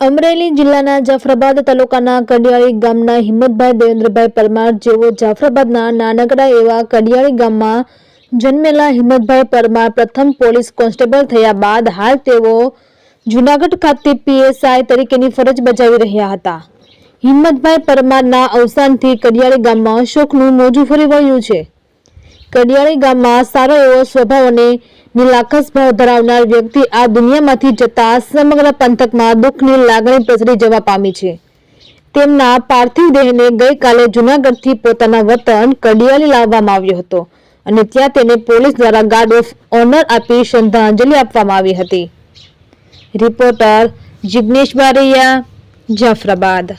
અમરેલી જિલ્લાના જાફરાબાદ તાલુકાના કડિયાળી ગામના હિંમતભાઈ દેવેન્દ્રભાઈ પરમાર જેઓ જાફરાબાદના નાનકડા એવા કડિયાળી ગામમાં જન્મેલા હિંમતભાઈ પરમાર પ્રથમ પોલીસ કોન્સ્ટેબલ થયા બાદ હાલ તેઓ જૂનાગઢ ખાતે પીએસઆઈ તરીકેની ફરજ બજાવી રહ્યા હતા। હિંમતભાઈ પરમારના અવસાનથી કડિયાળી ગામમાં શોકનું મોજું ફરી વળ્યું છે। કડિયાળી ગામમાં સારો એવો સ્વભાવ અને નિલાખસ ભાવ ધરાવનાર વ્યક્તિ આ દુનિયામાંથી જતા સમગ્ર પંથકમાં દુઃખની લાગણી પ્રસરી જવા પામી છે। તેમના પાર્થિવ દેહને ગઈકાલે જૂનાગઢથી પોતાના વતન કડિયાળી લાવવામાં આવ્યો હતો અને ત્યાં તેને પોલીસ દ્વારા ગાર્ડ ઓફ ઓનર આપી શ્રદ્ધાંજલિ આપવામાં આવી હતી। રિપોર્ટર જિગ્નેશ બારૈયા, જાફરાબાદ।